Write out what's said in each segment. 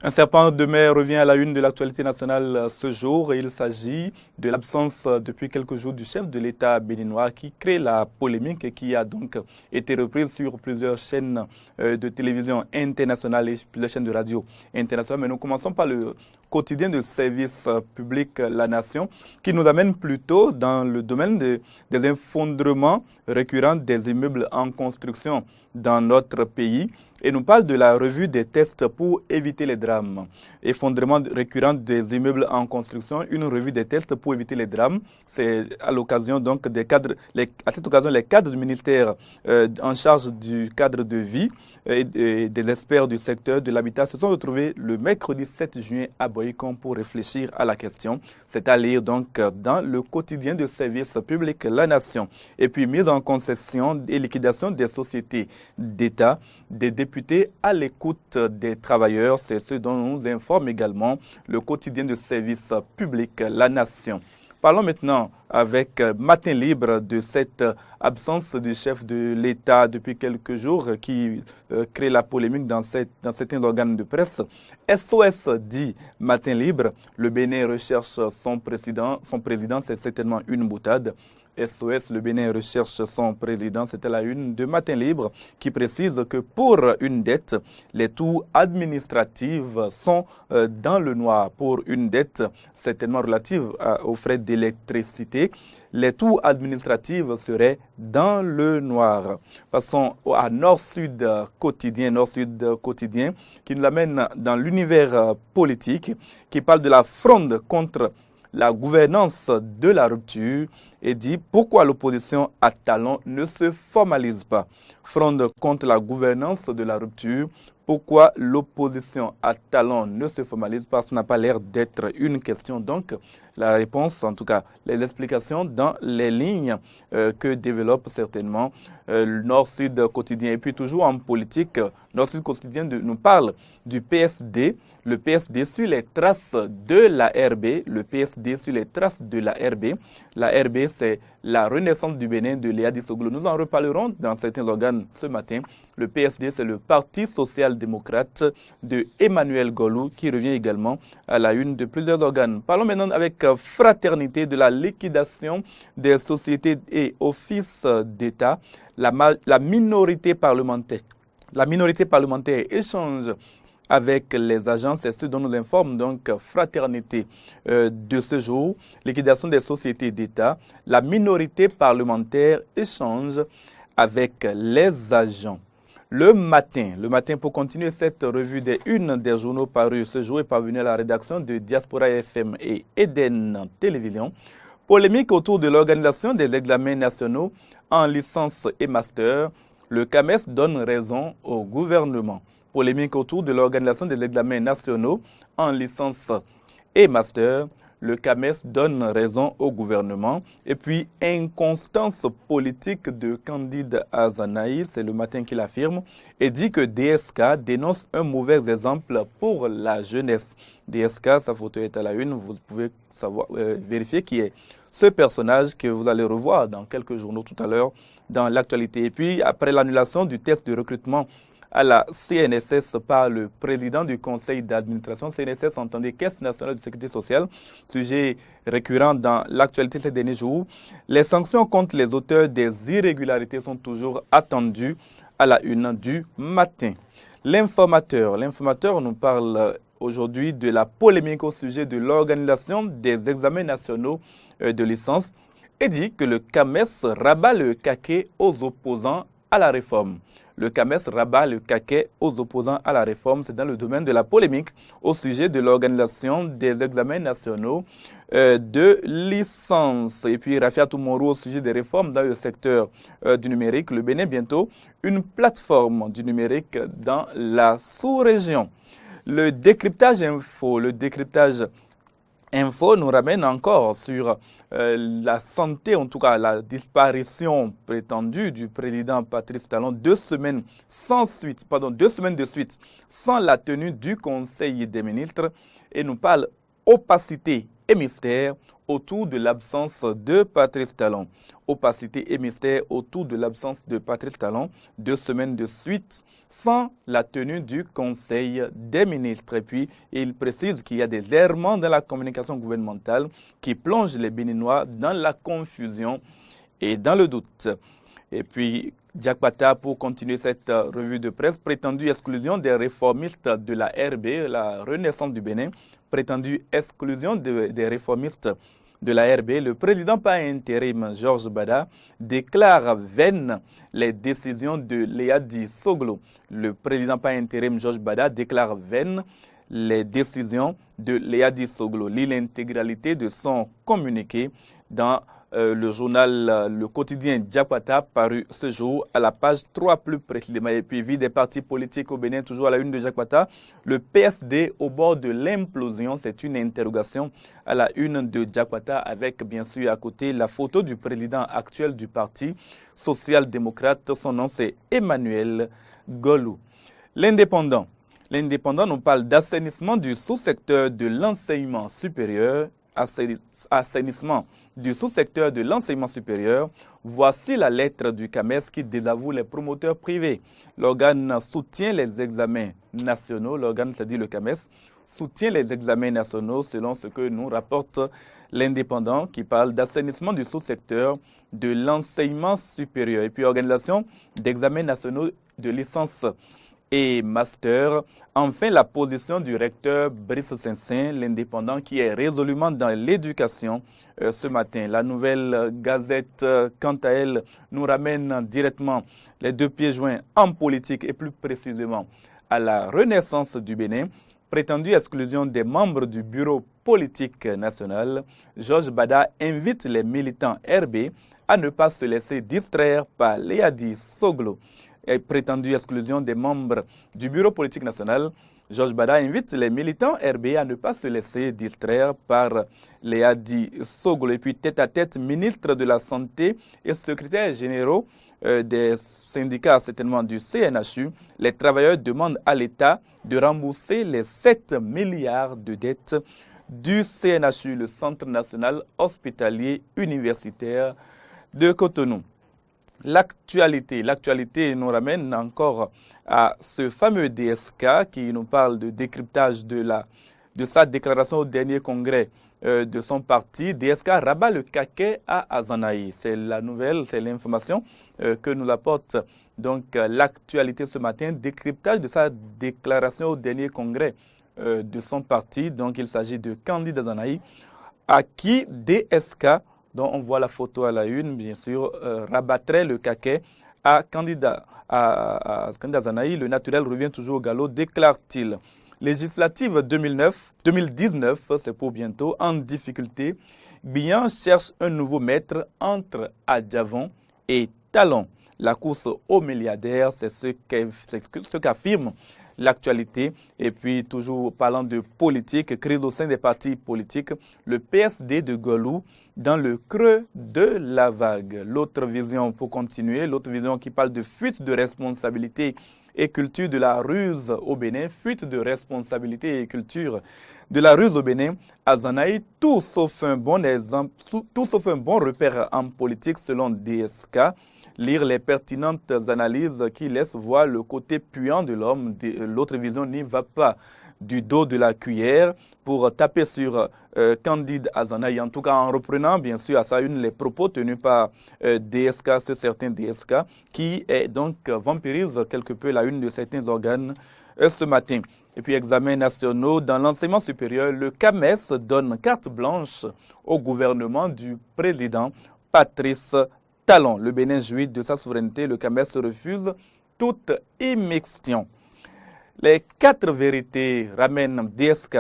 Un serpent de mer revient à la une de l'actualité nationale ce jour et il s'agit de l'absence depuis quelques jours du chef de l'État béninois qui crée la polémique et qui a donc été reprise sur plusieurs chaînes de télévision internationales et plusieurs chaînes de radio internationales. Mais nous commençons par le quotidien de service public La Nation qui nous amène plutôt dans le domaine des effondrements récurrents des immeubles en construction dans notre pays. Et nous parle de la revue des tests pour éviter les drames. Effondrement récurrent des immeubles en construction, une revue des tests pour éviter les drames. C'est à l'occasion donc des cadres, à cette occasion, les cadres du ministère en charge du cadre de vie et des experts du secteur de l'habitat se sont retrouvés le mercredi 7 juin à Boycon pour réfléchir à la question. C'est à lire donc dans le quotidien de service public La Nation. Et puis mise en concession et liquidation des sociétés d'État, des députés à l'écoute des travailleurs. C'est ce dont nous informe également le quotidien de service public La Nation. Parlons maintenant avec Matin Libre de cette absence du chef de l'État depuis quelques jours qui crée la polémique dans certains organes de presse. SOS dit Matin Libre, le Bénin recherche son président, c'est certainement une boutade. SOS, le Bénin recherche son président, c'était la une de Matin Libre qui précise que pour une dette, les taux administratifs sont dans le noir. Pour une dette certainement relative aux frais d'électricité, les taux administratifs seraient dans le noir. Passons à Nord-Sud quotidien, qui nous amène dans l'univers politique, qui parle de la fronde contre la gouvernance de la rupture et dit pourquoi l'opposition à talent ne se formalise pas. Fronde contre la gouvernance de la rupture, pourquoi l'opposition à talent ne se formalise pas, ça n'a pas l'air d'être une question. Donc, la réponse, en tout cas, les explications dans les lignes que développe certainement le Nord-Sud quotidien. Et puis toujours en politique, Nord-Sud quotidien nous parle du PSD. Le PSD suit les traces de la RB. Le PSD suit les traces de la RB. La RB, c'est la renaissance du Bénin de Léa Dissoglo. Nous en reparlerons dans certains organes ce matin. Le PSD, c'est le Parti social-démocrate de Emmanuel Golou qui revient également à la une de plusieurs organes. Parlons maintenant avec Fraternité de la liquidation des sociétés et offices d'État. La minorité parlementaire échange avec les agences, c'est ce dont nous informe donc Fraternité de ce jour, liquidation des sociétés d'État. La minorité parlementaire échange avec les agents. Le matin, pour continuer cette revue des unes des journaux parus ce jour est parvenu à la rédaction de Diaspora FM et Eden Télévision. Polémique autour de l'organisation des examens nationaux en licence et master. Le CAMES donne raison au gouvernement. Polémique autour de l'organisation des examens nationaux en licence et master. Le CAMES donne raison au gouvernement. Et puis, inconstance politique de Candide Azanaï, c'est le matin qu'il affirme, et dit que DSK dénonce un mauvais exemple pour la jeunesse. DSK, sa photo est à la une, vous pouvez vérifier qui est ce personnage que vous allez revoir dans quelques journaux tout à l'heure dans l'actualité. Et puis, après l'annulation du test de recrutement à la CNSS par le président du conseil d'administration. CNSS, entendez, Caisse nationale de sécurité sociale, sujet récurrent dans l'actualité ces derniers jours. Les sanctions contre les auteurs des irrégularités sont toujours attendues à la une du matin. L'informateur nous parle aujourd'hui de la polémique au sujet de l'organisation des examens nationaux de licence et dit que le CAMES rabat le caquet aux opposants à la réforme. Le CAMES rabat le caquet aux opposants à la réforme. C'est dans le domaine de la polémique au sujet de l'organisation des examens nationaux de licence. Et puis Rafia Toumourou au sujet des réformes dans le secteur du numérique. Le Bénin bientôt une plateforme du numérique dans la sous-région. Le décryptage info nous ramène encore sur la santé, en tout cas la disparition prétendue du président Patrice Talon, 2 semaines de suite sans la tenue du Conseil des ministres et nous parle opacité et mystère autour de l'absence de Patrice Talon. Opacité et mystère autour de l'absence de Patrice Talon, 2 semaines de suite sans la tenue du Conseil des ministres. Et puis, il précise qu'il y a des errements dans la communication gouvernementale qui plongent les Béninois dans la confusion et dans le doute. Et puis, Diakbata, pour continuer cette revue de presse, prétendue exclusion des réformistes de la RB, la Renaissance du Bénin, prétendue exclusion des réformistes de la RB, le président par intérim Georges Bada déclare vaines les décisions de Léadi Soglo. Le président par intérim Georges Bada déclare vaines les décisions de Léadi Soglo. Lit l'intégralité de son communiqué dans le journal Le Quotidien Diakbata, paru ce jour à la page 3 plus précisément. Et puis, vie des partis politiques au Bénin, toujours à la une de Diakbata. Le PSD au bord de l'implosion, c'est une interrogation à la une de Diakbata, avec bien sûr à côté la photo du président actuel du parti social-démocrate. Son nom, c'est Emmanuel Golou. L'Indépendant. L'Indépendant nous parle d'assainissement du sous-secteur de l'enseignement supérieur. Assainissement du sous-secteur de l'enseignement supérieur. Voici la lettre du CAMES qui désavoue les promoteurs privés. L'organe soutient les examens nationaux. L'organe, c'est-à-dire le CAMES, soutient les examens nationaux selon ce que nous rapporte l'Indépendant qui parle d'assainissement du sous-secteur de l'enseignement supérieur. Et puis, organisation d'examens nationaux de licence et master. Enfin, la position du recteur Brice Saint-Saint, l'Indépendant, qui est résolument dans l'éducation ce matin. La Nouvelle Gazette, quant à elle, nous ramène directement les 2 pieds joints en politique et plus précisément à la Renaissance du Bénin. Prétendue exclusion des membres du bureau politique national, Georges Bada invite les militants RB à ne pas se laisser distraire par Léadi Soglo. Et prétendue exclusion des membres du bureau politique national, Georges Bada invite les militants RB à ne pas se laisser distraire par Léadi Soglo. Et puis tête-à-tête, ministre de la Santé et secrétaire généraux des syndicats, certainement du CNHU, les travailleurs demandent à l'État de rembourser les 7 milliards de dettes du CNHU, le Centre national hospitalier universitaire de Cotonou. L'actualité nous ramène encore à ce fameux DSK qui nous parle de décryptage de sa déclaration au dernier congrès de son parti. DSK rabat le caquet à Azanaï. C'est la nouvelle, c'est l'information que nous apporte donc l'actualité ce matin. Décryptage de sa déclaration au dernier congrès de son parti. Donc il s'agit de Candide Azanaï à qui DSK, dont on voit la photo à la une, bien sûr, rabattrait le caquet à candidat Azanaï. Le naturel revient toujours au galop, déclare-t-il. Législative 2019, c'est pour bientôt, en difficulté. Biyan cherche un nouveau maître entre Adjavon et Talon. La course aux milliardaires, c'est ce qu'affirme l'actualité. Et puis, toujours parlant de politique, crise au sein des partis politiques, le PSD de Golou dans le creux de la vague. L'autre vision, pour continuer, l'autre vision qui parle de fuite de responsabilité et culture de la ruse au Bénin, fuite de responsabilité et culture de la ruse au Bénin, Azanaï, tout sauf un bon exemple, tout sauf un bon repère en politique selon DSK. Lire les pertinentes analyses qui laissent voir le côté puant de l'homme. L'autre vision n'y va pas du dos de la cuillère pour taper sur Candide Azanaï, en tout cas en reprenant bien sûr à sa une les propos tenus par DSK, ce certain DSK, qui est donc vampirise quelque peu la une de certains organes ce matin. Et puis examens nationaux dans l'enseignement supérieur, le CAMES donne carte blanche au gouvernement du président Patrice Talon. Le Bénin jouit de sa souveraineté, le CAMES refuse toute immixtion. Les 4 vérités ramènent DSK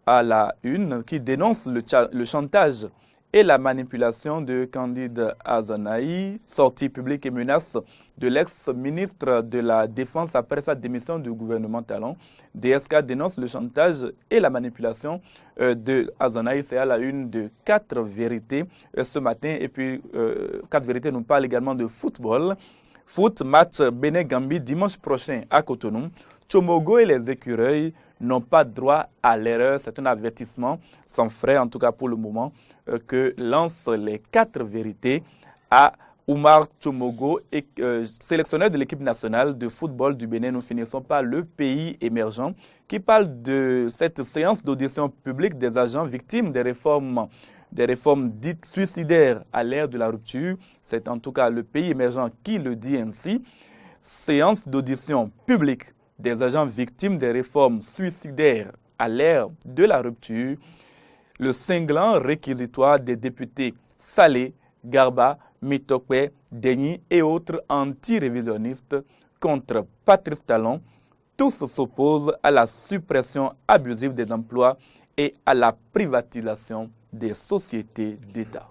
à la une qui dénonce le chantage et la manipulation de Candide Azanaï, sortie publique et menace de l'ex-ministre de la Défense après sa démission du gouvernement Talon. DSK dénonce le chantage et la manipulation de Azanaï. C'est à la une de 4 vérités ce matin. Et puis 4 vérités nous parlent également de football. Foot, match Bénin-Gambie dimanche prochain à Cotonou. Tchomogo et les écureuils n'ont pas droit à l'erreur. C'est un avertissement sans frais, en tout cas pour le moment, que lancent les 4 vérités à Oumar Tchomogo, sélectionneur de l'équipe nationale de football du Bénin. Nous finissons par le pays émergent qui parle de cette séance d'audition publique des agents victimes des réformes dites suicidaires à l'ère de la rupture. C'est en tout cas le pays émergent qui le dit ainsi. Séance d'audition publique des agents victimes des réformes suicidaires à l'ère de la rupture. Le cinglant réquisitoire des députés Saleh, Garba, Mitokwe, Degny et autres anti-révisionnistes contre Patrice Talon. Tous s'opposent à la suppression abusive des emplois et à la privatisation des sociétés d'État.